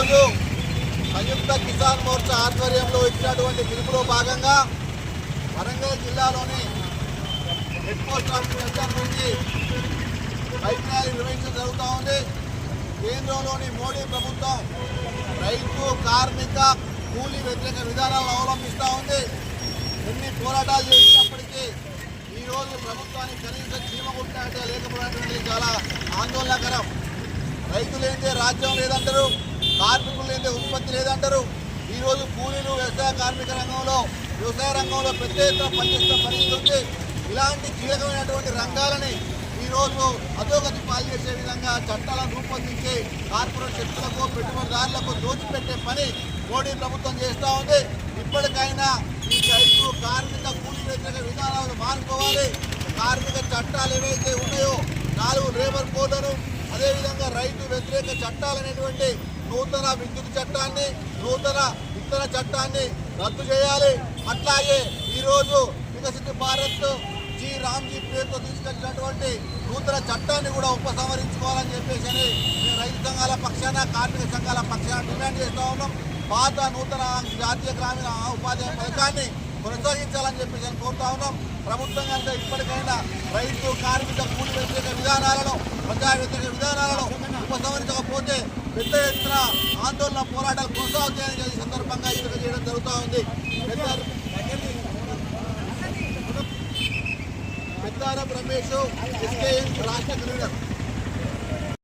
ఈరోజు సంయుక్త కిసాన్ మోర్చా ఆధ్వర్యంలో ఇచ్చినటువంటి పిలుపులో భాగంగా వరంగల్ జిల్లాలోని హెడ్ పోస్ట్ ఆఫీస్ నుంచి బైక్ ర్యాలీ నిర్వహించడం జరుగుతూ ఉంది. కేంద్రంలోని మోడీ ప్రభుత్వం రైతు కార్మిక కూలీ వ్యతిరేక విధానాలను అవలంబిస్తూ ఉంది. ఎన్ని పోరాటాలు చేసినప్పటికీ ఈరోజు ప్రభుత్వానికి కనీసం చీమ కుట్టినట్టే లేకపోవడానికి చాలా ఆందోళనకరం. రైతు లేనిదే రాజ్యం లేదంటారు, కార్మికులు లేనిదే ఉత్పత్తి లేదంటారు. ఈరోజు కూలీలు వ్యవసాయ కార్మిక రంగంలో వ్యవసాయ రంగంలో పెద్ద ఎత్తున పనిచేస్తున్న పరిస్థితి ఉంది. ఇలాంటి కీలకమైనటువంటి రంగాలని ఈరోజు అధోగతి పాల్చేసే విధంగా చట్టాలను రూపొందించి కార్పొరేట్ శక్తులకు పెట్టుబడిదారులకు దోచిపెట్టే పని మోడీ ప్రభుత్వం చేస్తూ ఉంది. ఇప్పటికైనా ఈ రైతు కార్మిక కూలీ వ్యతిరేక విధానాలను మానుకోవాలి. కార్మిక చట్టాలు ఏవైతే ఉన్నాయో 4 లేబర్ కోడ్లను, అదేవిధంగా రైతు వ్యతిరేక చట్టాలు అనేటువంటి నూతన విద్యుత్ చట్టాన్ని, నూతన విత్తన చట్టాన్ని రద్దు చేయాలి. అట్లాగే ఈరోజు వికసిత భారత్ జీ రామ్జీ పేరుతో తీసుకొచ్చినటువంటి నూతన చట్టాన్ని కూడా ఉపసంహరించుకోవాలని చెప్పేసి మేము రైతు సంఘాల పక్షాన, కార్మిక సంఘాల పక్షాన డిమాండ్ చేస్తూ ఉన్నాం. పాత నూతన జాతీయ గ్రామీణ ఉపాధి పథకాన్ని కొనసాగించాలని చెప్పేసి కోరుతా ఉన్నాం. ప్రభుత్వం కనుక ఇప్పటికైనా రైతు కార్మిక కూలీ వ్యతిరేక విధానాలను, ప్రజా వ్యతిరేక విధానాలను ఉపసంహరించకపోతే పెద్ద ఎత్తున ఆందోళన పోరాటాలు కొనసాగుతాయని ఈ సందర్భంగా ఎన్నిక చేయడం జరుగుతూ ఉంది. పెద్దారం రమేష్ ఎస్కేఎం రాష్ట్ర కన్వీనర్.